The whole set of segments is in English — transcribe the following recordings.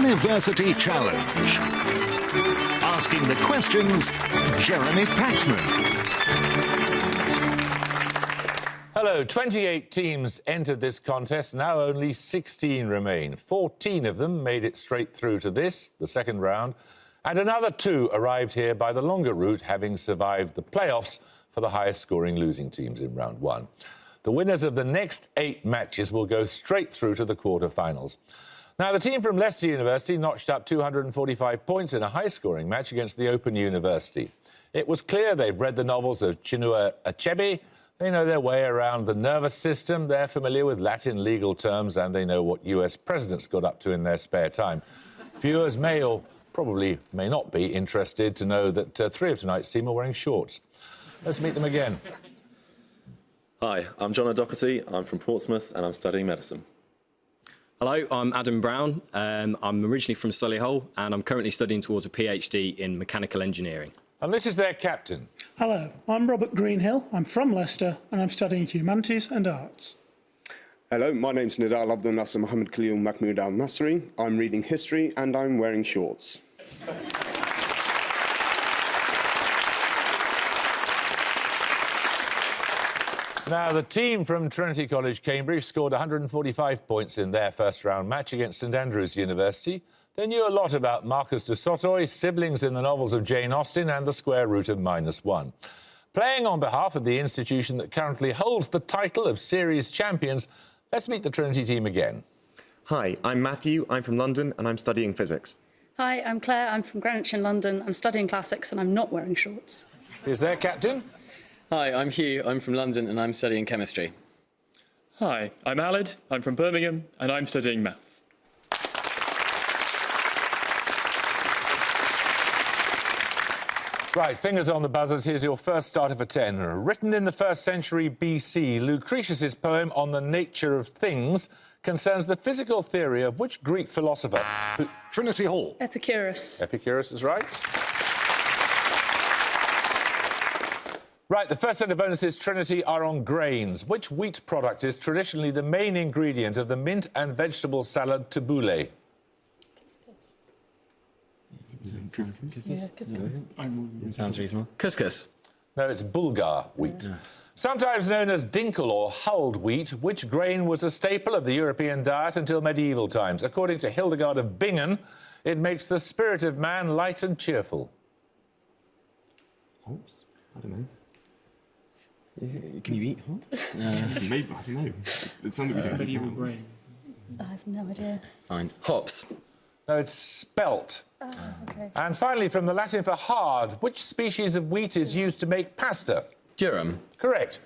University Challenge. Asking the questions, Jeremy Paxman. Hello, 28 teams entered this contest, now only 16 remain. 14 of them made it straight through to this, the second round, and another 2 arrived here by the longer route, having survived the playoffs for the highest-scoring losing teams in round 1. The winners of the next 8 matches will go straight through to the quarter-finals. Now, the team from Leicester University notched up 245 points in a high-scoring match against the Open University. It was clear they've read the novels of Chinua Achebe. They know their way around the nervous system, they're familiar with Latin legal terms, and they know what US presidents got up to in their spare time. Viewers may or probably may not be interested to know that 3 of tonight's team are wearing shorts. Let's meet them again. Hi, I'm John O'Doherty, I'm from Portsmouth and I'm studying medicine. Hello, I'm Adam Brown. I'm originally from Solihull and I'm currently studying towards a PhD in mechanical engineering. And this is their captain. Hello, I'm Robert Greenhill. I'm from Leicester and I'm studying humanities and arts. Hello, my name's Nidal Abdul Nasser Mohammed Khalil Mahmoud Al-Masri. I'm reading history and I'm wearing shorts. Now, the team from Trinity College, Cambridge, scored 145 points in their first-round match against St Andrews University. They knew a lot about Marcus du Sautoy, siblings in the novels of Jane Austen and the square root of -1. Playing on behalf of the institution that currently holds the title of series champions, let's meet the Trinity team again. Hi, I'm Matthew, I'm from London and I'm studying physics. Hi, I'm Claire, I'm from Greenwich in London. I'm studying classics and I'm not wearing shorts. Here's their captain. Hi, I'm Hugh, I'm from London and I'm studying chemistry. Hi, I'm Alid, I'm from Birmingham and I'm studying maths. Right, fingers on the buzzers, here's your first starter for 10. Written in the 1st century BC, Lucretius's poem On the Nature of Things concerns the physical theory of which Greek philosopher? Trinity Hall. Epicurus. Epicurus is right. Right, the first set of bonuses, Trinity, are on grains. Which wheat product is traditionally the main ingredient of the mint and vegetable salad tabbouleh? Sounds reasonable. Couscous. No, it's Bulgar wheat. Yeah. Sometimes known as dinkel or hulled wheat, which grain was a staple of the European diet until medieval times? According to Hildegard of Bingen, it makes the spirit of man light and cheerful. Hops? I don't know. Can you eat hops? Maybe, I don't know. It's something we don't medieval grain. I have no idea. Fine. Hops. No, it's spelt. Oh, OK. And finally, from the Latin for hard, which species of wheat is used to make pasta? Durum. Correct.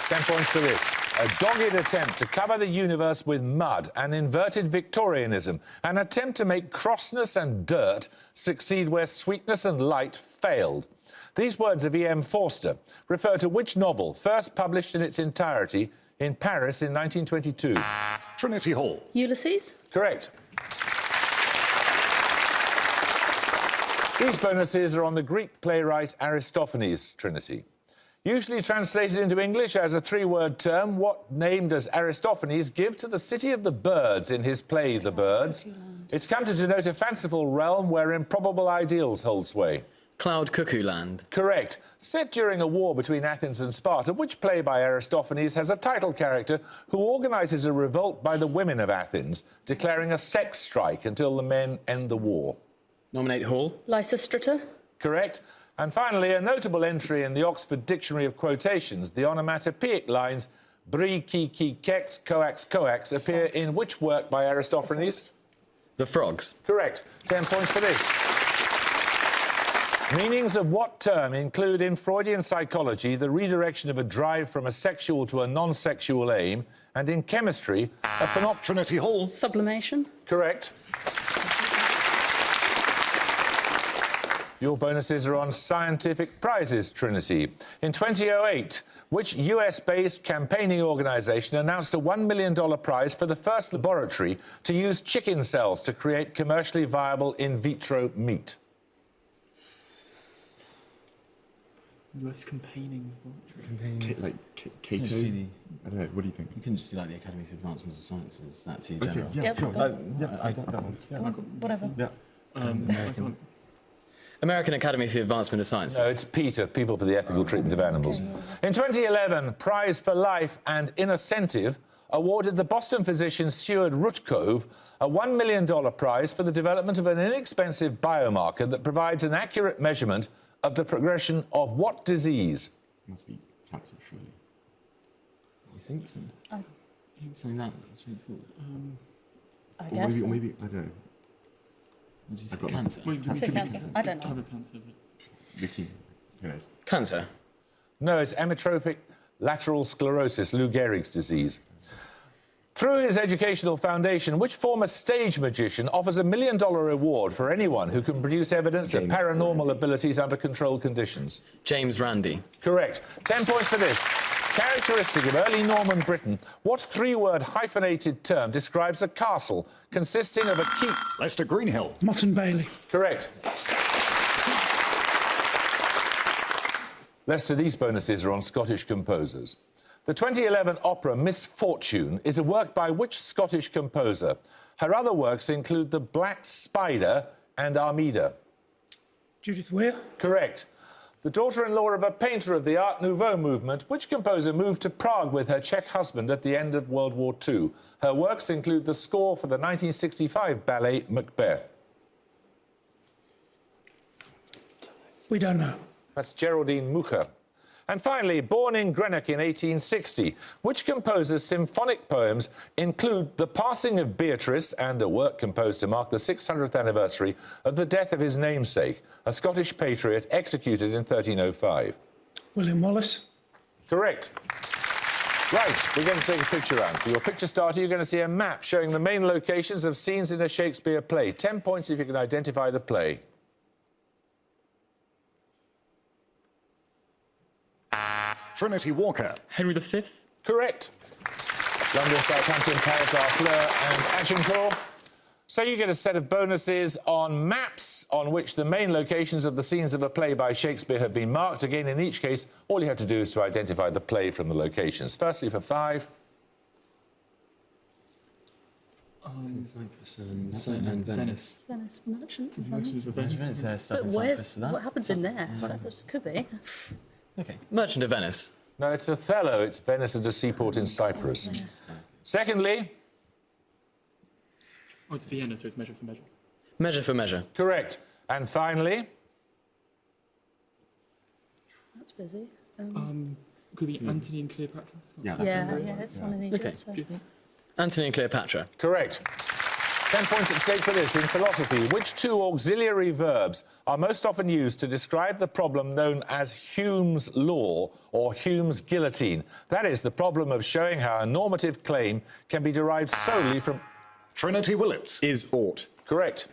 10 points for this. A dogged attempt to cover the universe with mud, an inverted Victorianism, an attempt to make crossness and dirt succeed where sweetness and light failed. These words of E.M. Forster refer to which novel, first published in its entirety in Paris in 1922? Trinity Hall. Ulysses? Correct. These bonuses are on the Greek playwright Aristophanes' Trinity. Usually translated into English as a 3-word term, what name does Aristophanes give to the city of the birds in his play The Birds? It's come to denote a fanciful realm where improbable ideals hold sway. Cloud Cuckoo Land. Correct. Set during a war between Athens and Sparta, which play by Aristophanes has a title character who organises a revolt by the women of Athens, declaring a sex strike until the men end the war? Nominate Hall. Lysistrata? Correct. And finally, a notable entry in the Oxford Dictionary of Quotations, the onomatopoeic lines bri, ki, kex, coax, coax appear in which work by Aristophanes? The Frogs. Correct. 10 points for this. Meanings of what term include in Freudian psychology the redirection of a drive from a sexual to a non-sexual aim, and in chemistry, a phenomenon... Trinity Hall. Sublimation? Correct. Your bonuses are on scientific prizes, Trinity. In 2008, which US-based campaigning organisation announced a $1 million prize for the first laboratory to use chicken cells to create commercially viable in vitro meat? US campaigning. Like Cato? I don't know, what do you think? You can just be like the Academy for Advancement of Sciences. That too Okay, general. yeah, Yep. sure. Yeah. That one. Yeah. Whatever. Yeah. American Academy for the Advancement of Sciences. No, it's PETA, People for the Ethical Treatment of Animals. In 2011, Prize for Life and Innocentive awarded the Boston physician Stuart Rutkove a $1 million prize for the development of an inexpensive biomarker that provides an accurate measurement of the progression of what disease? Must be cancer, surely. You think so? I Something that's really cool. guess. Or maybe, I don't know. What did you say? I've got Cancer? Say cancer. I don't Type know. of cancer. Vicky, who knows? Cancer. No, it's amyotrophic lateral sclerosis, Lou Gehrig's disease. Through his educational foundation, which former stage magician offers a $1 million reward for anyone who can produce evidence of paranormal abilities under controlled conditions? James Randi. Correct. 10 points for this. Characteristic of early Norman Britain, what three-word hyphenated term describes a castle consisting of a keep? Leicester Greenhill. Mutton Bailey. Correct. Lester, these bonuses are on Scottish composers. The 2011 opera Miss Fortune is a work by which Scottish composer? Her other works include The Black Spider and Armida. Judith Weir. Correct. The daughter-in-law of a painter of the Art Nouveau movement, which composer moved to Prague with her Czech husband at the end of World War II? Her works include the score for the 1965 ballet Macbeth. We don't know. That's Geraldine Mucha. And finally, born in Greenock in 1860, which composer's symphonic poems include The Passing of Beatrice and a work composed to mark the 600th anniversary of the death of his namesake, a Scottish patriot executed in 1305? William Wallace. Correct. Right, we're going to take a picture round. For your picture starter, you're going to see a map showing the main locations of scenes in a Shakespeare play. 10 points if you can identify the play. Trinity Walker. Henry V. Correct. London, Southampton, Paris, Harfleur and Agincourt. So you get a set of bonuses on maps on which the main locations of the scenes of a play by Shakespeare have been marked. Again, in each case, all you have to do is to identify the play from the locations. Firstly, for 5. Cyprus and Venice. Venice Merchant. Merchants of Venice. Venice, there's stuff But in where's Cyprus for that. what happens in there? Cyprus could be. Okay. Merchant of Venice. No, it's Othello. It's Venice at a seaport in Cyprus. Secondly, Oh, it's Vienna, so it's measure for measure. Measure for measure. correct. And finally, That's busy. Could be Antony and Cleopatra. Yeah, that's Yeah, it's one of the Okay. Egypts. So. Antony and Cleopatra. correct. 10 points at stake for this. In philosophy, which two auxiliary verbs are most often used to describe the problem known as Hume's law or Hume's guillotine? That is, the problem of showing how a normative claim can be derived solely from... Trinity Willits. Is ought. Correct.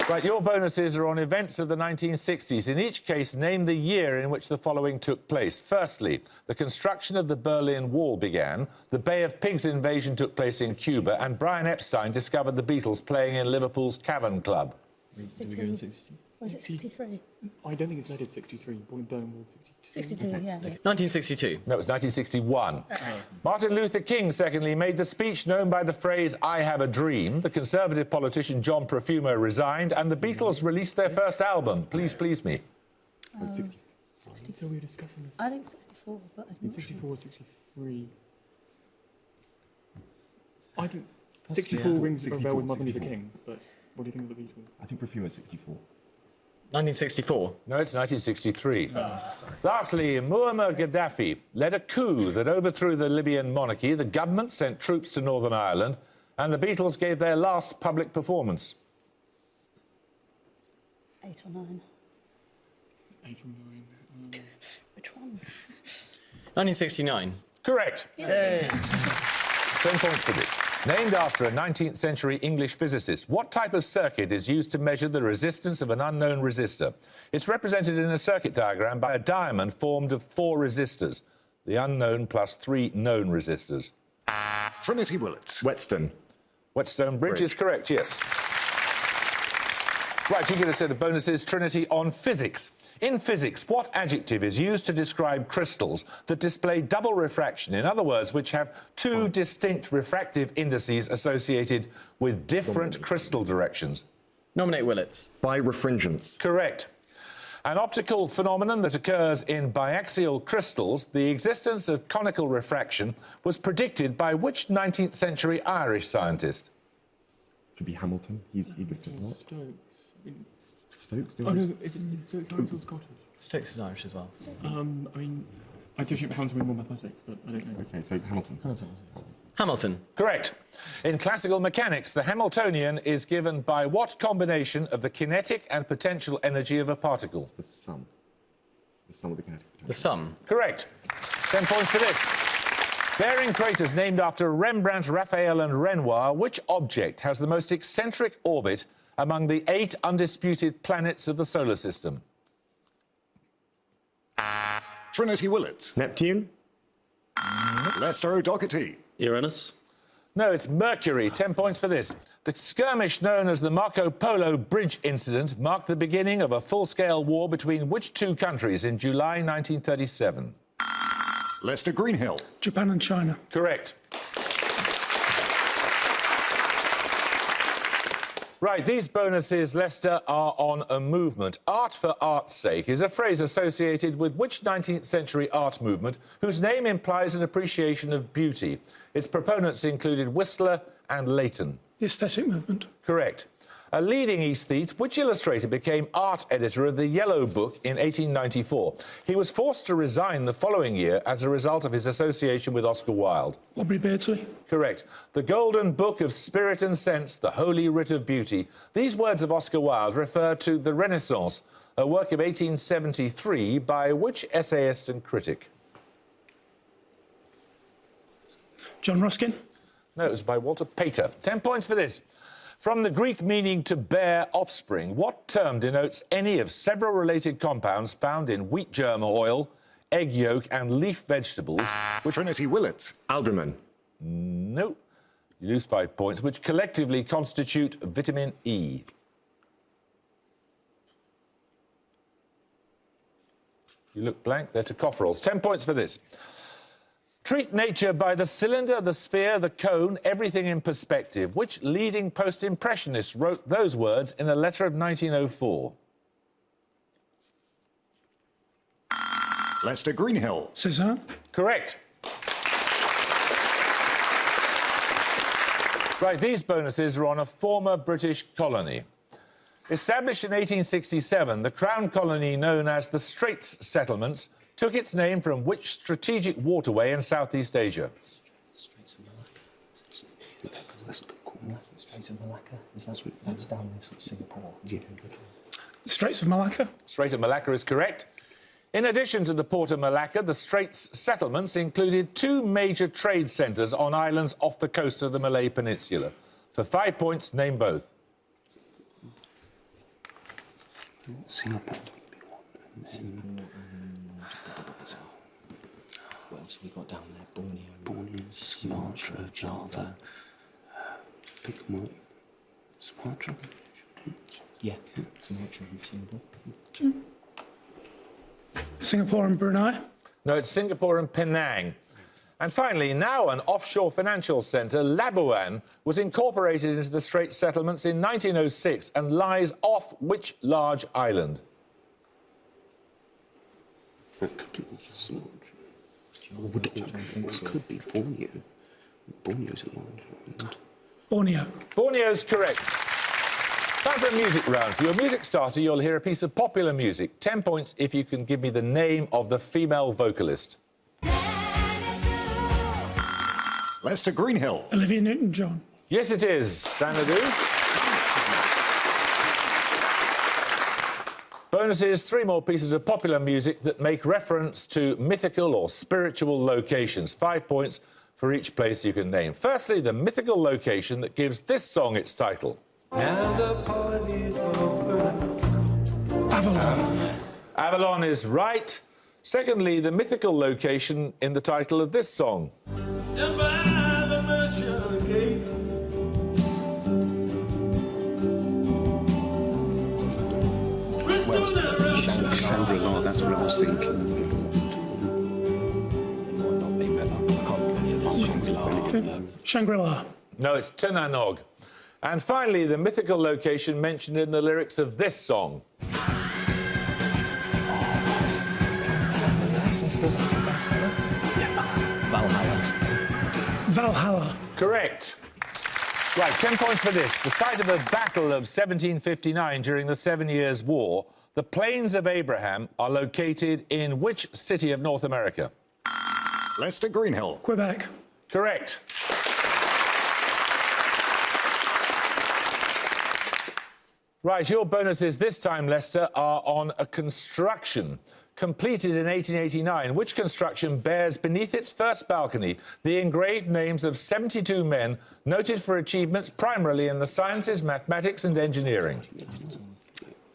Right, your bonuses are on events of the 1960s. In each case, name the year in which the following took place. Firstly, the construction of the Berlin Wall began, the Bay of Pigs invasion took place in Cuba, and Brian Epstein discovered the Beatles playing in Liverpool's Cavern Club. 62. Or is it 63? I don't think it's dated 63. Born in Berlin Wall, 62. 62, yeah. 1962. No, it was 1961. Martin Luther King, secondly, made the speech known by the phrase, I have a dream. The Conservative politician John Profumo resigned, and the Beatles released their first album, Please Please Me. So we were discussing this. I think 64, but I think 64 or 63. I think 64 rings a bell with Martin Luther 64. King, but what do you think of the Beatles? I think Perfume is 64. 1964. No, it's 1963. Lastly, Muammar Gaddafi led a coup that overthrew the Libyan monarchy. The government sent troops to Northern Ireland, and the Beatles gave their last public performance. 8 or 9. 8 or 9. Which one? 1969. Correct. Yay. 10 points for this. Named after a 19th century English physicist, what type of circuit is used to measure the resistance of an unknown resistor? It's represented in a circuit diagram by a diamond formed of 4 resistors, the unknown plus 3 known resistors. Trinity Willits. Whetstone. Whetstone Bridge is correct, yes. Right, you get a set of bonuses, Trinity, on physics. In physics, what adjective is used to describe crystals that display double refraction? In other words, which have two distinct refractive indices associated with different crystal directions? Nominate Willits. Birefringence. Correct. An optical phenomenon that occurs in biaxial crystals, the existence of conical refraction was predicted by which 19th century Irish scientist? Could be Hamilton. He looked at what? Stokes? Oh, no, is it Stokes Irish or Scottish? Stokes is Irish as well. I mean, I associate Hamilton with more mathematics, but I don't know. Okay, so Hamilton. Hamilton. Correct. In classical mechanics, the Hamiltonian is given by what combination of the kinetic and potential energy of a particle? The sum. The sum of the kinetic potential. The sum. Correct. 10 points for this. Bearing craters named after Rembrandt, Raphael and Renoir, which object has the most eccentric orbit among the 8 undisputed planets of the solar system? Trinity Willits. Neptune. Leicester O'Doherty. Uranus. No, it's Mercury. 10 points for this. The skirmish known as the Marco Polo Bridge Incident marked the beginning of a full-scale war between which two countries in July 1937? Leicester Greenhill. Japan and China. Correct. Right, these bonuses, Leicester, are on a movement. Art for art's sake is a phrase associated with which 19th century art movement whose name implies an appreciation of beauty? Its proponents included Whistler and Leighton. The aesthetic movement. Correct. A leading aesthete, which illustrator became art editor of the Yellow Book in 1894. He was forced to resign the following year as a result of his association with Oscar Wilde. Aubrey Beardsley. Correct. The Golden Book of Spirit and Sense, the Holy Writ of Beauty. These words of Oscar Wilde refer to the Renaissance, a work of 1873 by which essayist and critic? John Ruskin. No, it was by Walter Pater. 10 points for this. From the Greek meaning to bear offspring, what term denotes any of several related compounds found in wheat germ oil, egg yolk and leaf vegetables? Trinity Willits. Albumin. No. You lose 5 points, which collectively constitute vitamin E. You look blank. They're tocopherols. 10 points for this. Treat nature by the cylinder, the sphere, the cone, everything in perspective. Which leading post-impressionist wrote those words in a letter of 1904? Leicester Greenhill. Cézanne. Correct. Right, these bonuses are on a former British colony. Established in 1867, the Crown colony known as the Straits Settlements took its name from which strategic waterway in Southeast Asia? Straits of Malacca. That's a good call. Straits of Malacca. That's down there, sort of Singapore. Yeah. The Straits of Malacca. Strait of Malacca is correct. In addition to the port of Malacca, the Straits Settlements included 2 major trade centres on islands off the coast of the Malay Peninsula. For 5 points, name both. Singapore would be one, and then... What else have we got down there? Borneo, Sumatra, Java. Pick them up. Sumatra? Yeah. Sumatra and Singapore. Singapore and Brunei. No, it's Singapore and Penang. And finally, now an offshore financial centre, Labuan was incorporated into the Straits Settlements in 1906 and lies off which large island? That could be Sumatra. It could be Borneo. Borneo's a large island. Borneo. Borneo's correct. Time for a music round. For your music starter, you'll hear a piece of popular music. 10 points if you can give me the name of the female vocalist. Leicester Greenhill. Olivia Newton-John. Yes, it is. Xanadu. Bonuses, 3 more pieces of popular music that make reference to mythical or spiritual locations. 5 points for each place you can name. Firstly, the mythical location that gives this song its title. Avalon. Avalon is right. Secondly, the mythical location in the title of this song. Shangri-La, that's what I was thinking. It might not be, but I can't think of any others. Shangri-La. Shangri-La. No, it's Tinanog. And finally, the mythical location mentioned in the lyrics of this song. Valhalla. Valhalla. Correct. Right, 10 points for this. The site of the Battle of 1759 during the 7 Years' War, the Plains of Abraham, are located in which city of North America? Leicester Greenhill. Quebec. Correct. Right, your bonuses this time, Leicester, are on a construction. Completed in 1889, which construction bears beneath its first balcony the engraved names of 72 men noted for achievements primarily in the sciences, mathematics and engineering?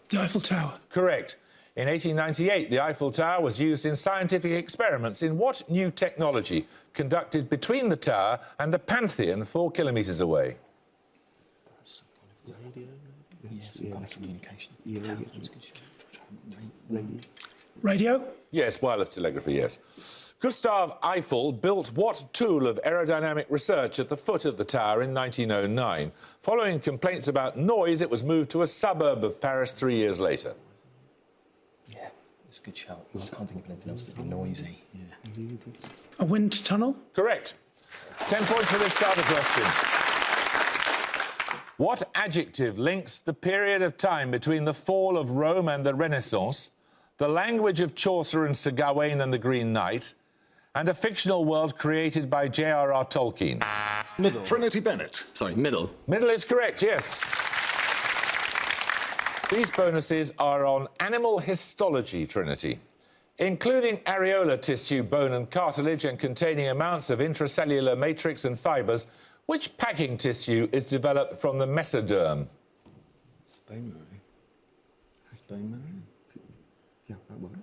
The Eiffel Tower. Correct. In 1898, the Eiffel Tower was used in scientific experiments in what new technology conducted between the tower and the Pantheon 4 kilometres away? Communication. Radio. Yes, wireless telegraphy, yes. Gustav Eiffel built what tool of aerodynamic research at the foot of the tower in 1909? Following complaints about noise, it was moved to a suburb of Paris 3 years later. Yeah, it's a good shout. I can't think of anything else that'd be noisy. Yeah. A wind tunnel. Correct. 10 points for this starter question. What adjective links the period of time between the fall of Rome and the Renaissance, the language of Chaucer and Sir Gawain and the Green Knight, and a fictional world created by J.R.R. Tolkien? Middle. Trinity Bennett. Sorry, middle. Middle is correct, yes. These bonuses are on animal histology, Trinity, including areolar tissue, bone and cartilage, and containing amounts of intracellular matrix and fibres. Which packing tissue is developed from the mesoderm? Bone marrow. Bone marrow? Yeah, that works.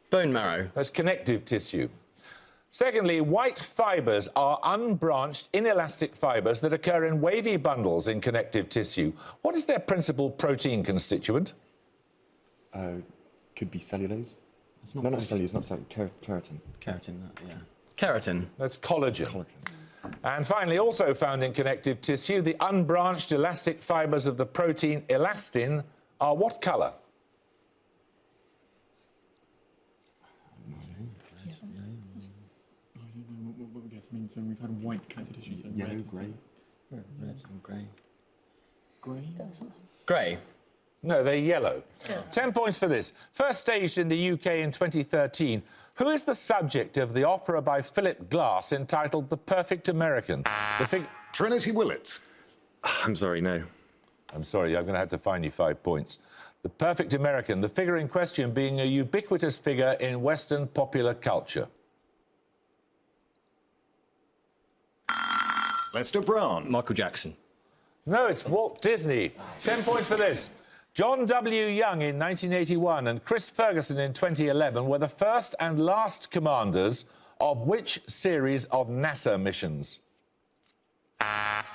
Bone marrow. That's connective tissue. Secondly, white fibres are unbranched, inelastic fibres that occur in wavy bundles in connective tissue. What is their principal protein constituent? Could be cellulose. It's not Not cellulose, not cellulose. Keratin. Keratin, yeah. Keratin. That's collagen. And finally, also found in connective tissue, the unbranched elastic fibres of the protein elastin are what colour? What we guess? I mean, so we've had white connective tissue, so Yellow, red. grey. Red and grey. Grey? Grey. No, they're yellow. 10 points for this. First staged in the UK in 2013, who is the subject of the opera by Philip Glass entitled The Perfect American? Trinity Willits. I'm sorry, no. I'm sorry, I'm going to have to fine you 5 points. The Perfect American, the figure in question being a ubiquitous figure in Western popular culture. Lester Brown. Michael Jackson. No, it's Walt Disney. 10 points for this. John W. Young in 1981 and Chris Ferguson in 2011 were the first and last commanders of which series of NASA missions?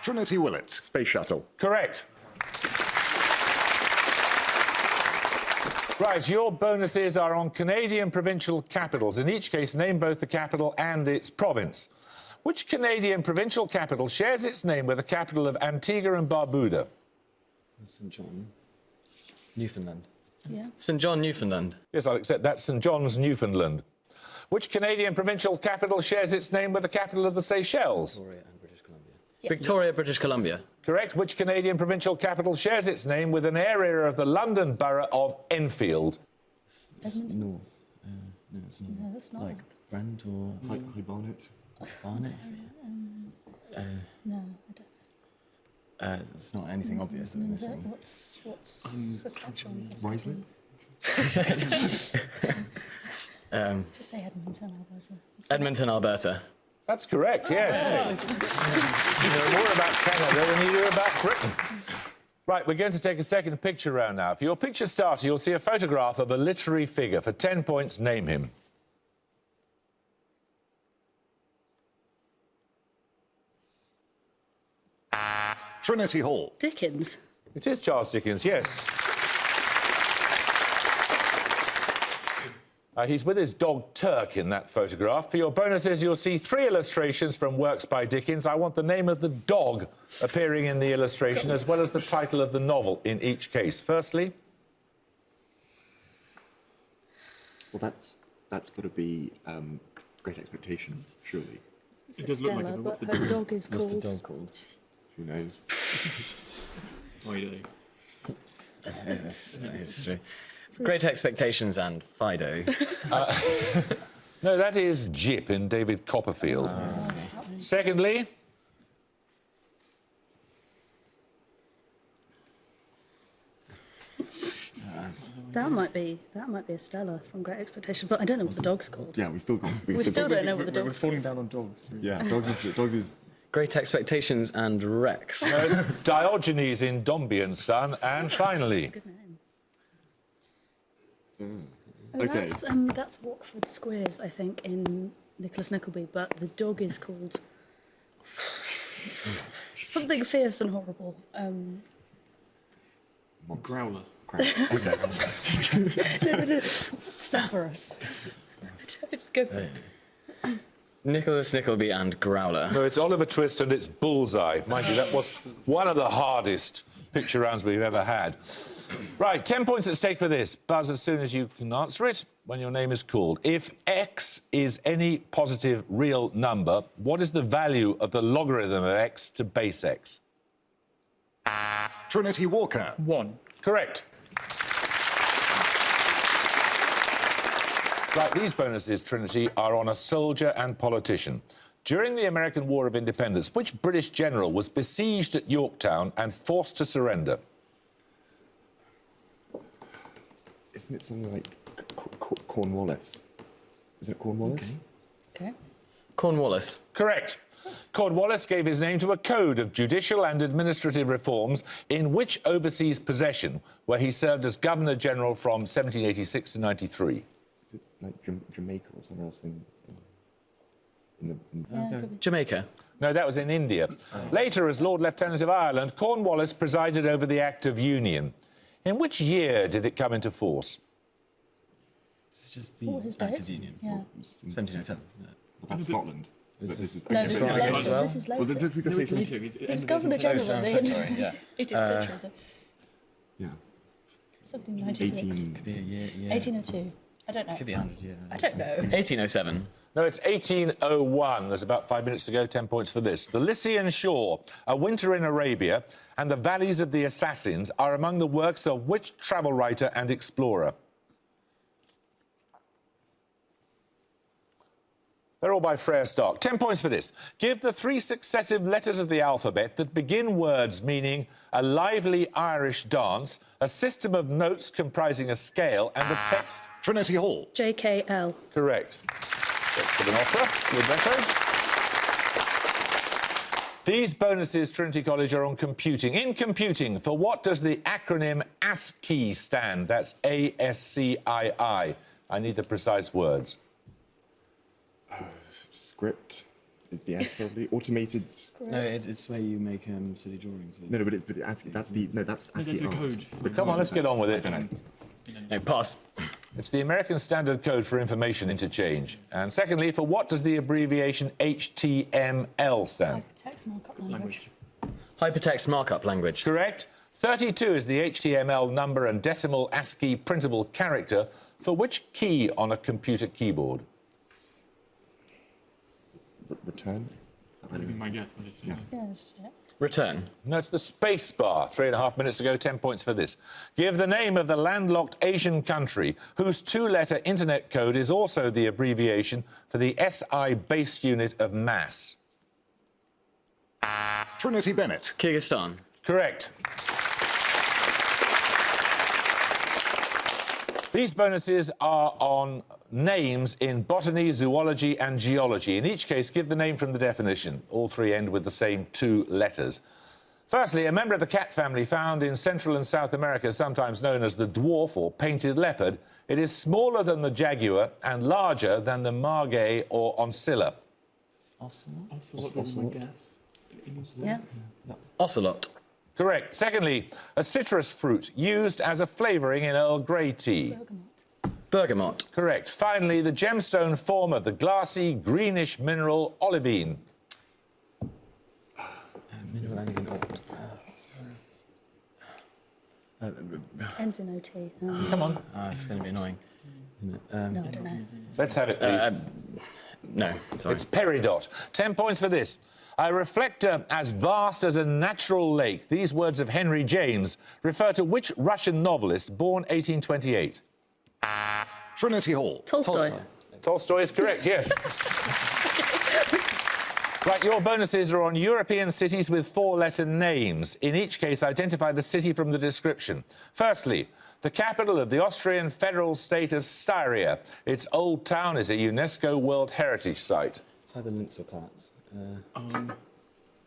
Trinity Willits. Space Shuttle. Correct. Right, your bonuses are on Canadian provincial capitals. In each case, name both the capital and its province. Which Canadian provincial capital shares its name with the capital of Antigua and Barbuda? St John. Newfoundland. Yeah. St John, Newfoundland. Yes, I'll accept that. St John's, Newfoundland. Which Canadian provincial capital shares its name with the capital of the Seychelles? Victoria and British Columbia. Yeah. Victoria, British Columbia. Correct. Which Canadian provincial capital shares its name with an area of the London borough of Enfield? North. No, it's not. No, that's not. Like Brent or High Barnet. Barnet? No, I don't. It's not anything obvious that we're missing. What's Saskatchewan? Risley? To say Edmonton, Alberta. Edmonton, Alberta. That's correct, yes. You know more about Canada than you do about Britain. Right, we're going to take a second picture round now. For your picture starter, you'll see a photograph of a literary figure. For 10 points, name him. Trinity Hall. Dickens. It is Charles Dickens, yes. He's with his dog Turk in that photograph. For your bonuses, you'll see 3 illustrations from works by Dickens. I want the name of the dog appearing in the illustration, as well as the title of the novel in each case. Firstly... Well, that's got to be Great Expectations, surely. It does look like it, but her dog is called... What's the dog called? Who knows? Oh, you do. It's true. Great Expectations and Fido. No, that is Jip in David Copperfield. Secondly... That might be a Stella from Great Expectations, but I don't know what the dog's called. Yeah, we still don't know what the We're dog's falling down on dogs. Yeah, dogs is. Great Expectations and Rex. No, it's Diogenes in Dombey and Son. And finally... Good name. Okay. That's Watford Squares, I think, in Nicholas Nickleby, but the dog is called something fierce and horrible. Growler. Okay. No. Cerberus. Go for it. Nicholas Nickleby and Growler. No, it's Oliver Twist and it's Bullseye. Mind you, that was one of the hardest picture rounds we've ever had. Right, 10 points at stake for this. Buzz as soon as you can answer it when your name is called. If x is any positive real number, what is the value of the logarithm of x to base x? Trinity Walker. 1. Correct. Right, these bonuses, Trinity, are on a soldier and politician. During the American War of Independence, which British general was besieged at Yorktown and forced to surrender? Isn't it something like Cornwallis? Isn't it Cornwallis? Okay. Cornwallis. Correct. Cornwallis gave his name to a code of judicial and administrative reforms in which overseas possession, where he served as Governor-General from 1786 to 93. Is it like Jamaica or somewhere else in Jamaica. No, that was in India. Later, as Lord Lieutenant of Ireland, Cornwallis presided over the Act of Union. In which year did it come into force? It's just the His Act date? of Union. Yeah. 1707. Well, that's Scotland. But this is No, this is Right. later. As well? This is Well, later. just say something. He was Governor General in I'm so sorry, yeah. 18th century, so Yeah. something 96. 18. Could be a year, yeah. 1802. I don't know. Could be 100, yeah. I don't know. 1807. No, it's 1801. There's about 5 minutes to go, 10 points for this. The Lycian Shore, A Winter in Arabia, and The Valleys of the Assassins are among the works of which travel writer and explorer? They're all by Frere Stark. 10 points for this. Give the 3 successive letters of the alphabet that begin words meaning a lively Irish dance, a system of notes comprising a scale, and the text... Trinity Hall. JKL. Correct. That's of an opera. Libretto. These bonuses, Trinity College, are on computing. In computing, for what does the acronym ASCII stand? That's A-S-C-I-I. I need the precise words. Script is the answer, probably. Automated. No, it's where you make silly drawings. With. No, but it's ASCII. That's the ASCII There's a art. code. But come on, let's get on with it. No, pass. It's the American Standard Code for Information Interchange. And secondly, for what does the abbreviation HTML stand? Hypertext markup language. Hypertext markup language. Correct. 32 is the HTML number and decimal ASCII printable character for which key on a computer keyboard? Return. That would have been my guess, but it's... Yeah, that's it. Return. No, it's the space bar. 3.5 minutes to go, 10 points for this. Give the name of the landlocked Asian country whose 2-letter internet code is also the abbreviation for the SI base unit of mass. Trinity Bennett. Kyrgyzstan. Correct. These bonuses are on names in botany, zoology and geology. In each case, give the name from the definition. All 3 end with the same 2 letters. Firstly, a member of the cat family found in Central and South America, sometimes known as the dwarf or painted leopard. It is smaller than the jaguar and larger than the margay or oncilla. Ocelot was my guess. Yeah. Ocelot. Correct. Secondly, a citrus fruit used as a flavouring in Earl Grey tea. Bergamot. Bergamot. Correct. Finally, the gemstone form of the glassy, greenish mineral olivine. Mineral elegant ort. Ends in OT. Come on. It's going to be annoying. No, I don't know. Let's have it, please. No, sorry. It's peridot. 10 points for this. A reflector as vast as a natural lake. These words of Henry James refer to which Russian novelist born 1828? Trinity Hall. Tolstoy. Tolstoy is correct, yes. Right, your bonuses are on European cities with four-letter names. In each case, identify the city from the description. Firstly, the capital of the Austrian federal state of Styria. Its old town is a UNESCO World Heritage Site. It's either Linz or Graz.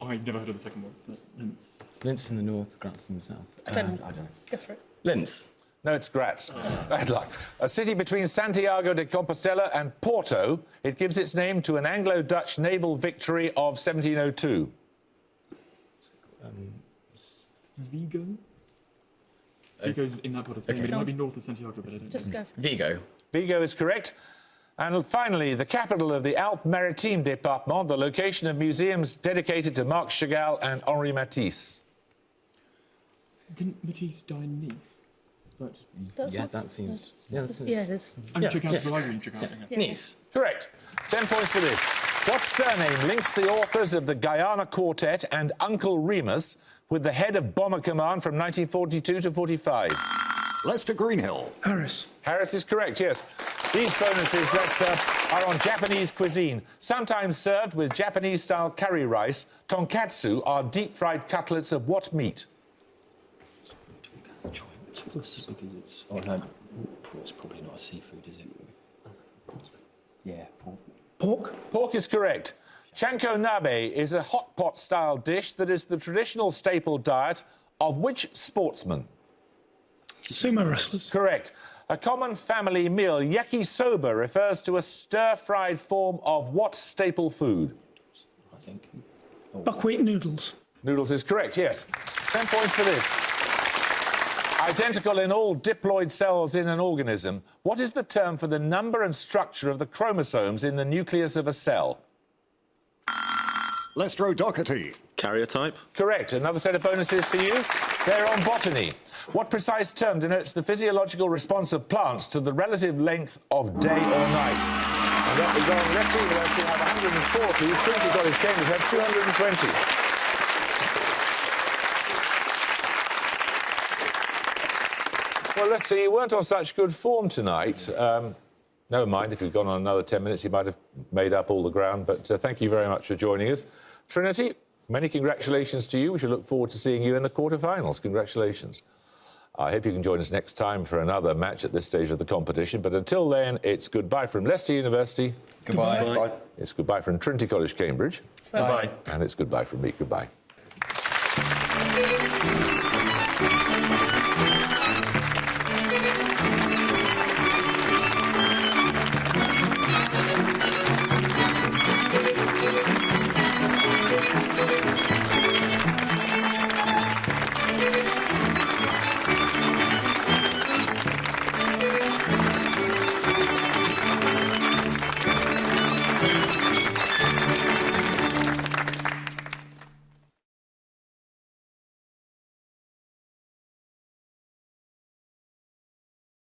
I've never heard of the second one. But Linz. Linz in the north, Graz in the south. I don't know. I don't know. Go for it. Linz. No, it's Graz. Bad luck. A city between Santiago de Compostela and Porto. It gives its name to an Anglo-Dutch naval victory of 1702. Vigo? Vigo's in that part of Spain, but it might be north of Santiago, but I don't Just know. go for it. Vigo. Vigo is correct. And finally, the capital of the Alpes-Maritimes Department, the location of museums dedicated to Marc Chagall and Henri Matisse. Didn't Matisse die in Nice? But That's Yeah, not- that seems... Yeah, that seems... Yeah, it is. and Yeah, Chagall, yeah. well, I read Chagall. Yeah. Nice. Correct. 10 points for this. What surname links the authors of the Guyana Quartet and Uncle Remus with the head of Bomber Command from 1942 to 45? Leicester Greenhill. Harris. Harris is correct, yes. These bonuses, Leicester, are on Japanese cuisine. Sometimes served with Japanese-style curry rice, tonkatsu are deep-fried cutlets of what meat? Because it's... Oh, no. It's probably not a seafood, is it? Yeah, pork. Pork. Pork is correct. Chanko nabe is a hot pot-style dish that is the traditional staple diet of which sportsman? Sumo wrestlers. Correct. A common family meal, yakisoba, refers to a stir-fried form of what staple food? I think. Buckwheat noodles. Noodles is correct, yes. 10 points for this. Identical in all diploid cells in an organism, what is the term for the number and structure of the chromosomes in the nucleus of a cell? Leicester O'Doherty. Karyotype. Correct. Another set of bonuses for you. They're on botany. What precise term denotes the physiological response of plants to the relative length of day or night? And up we go on Leicester University have 140, Trinity College, Cambridge have 220. Well, Leicester, you weren't on such good form tonight. Never mind, if you'd gone on another 10 minutes, you might have made up all the ground. But thank you very much for joining us. Trinity, many congratulations to you. We shall look forward to seeing you in the quarterfinals. Congratulations. I hope you can join us next time for another match at this stage of the competition. But until then, it's goodbye from Leicester University. Goodbye. Bye. It's goodbye from Trinity College, Cambridge. Bye. And it's goodbye from me. Goodbye.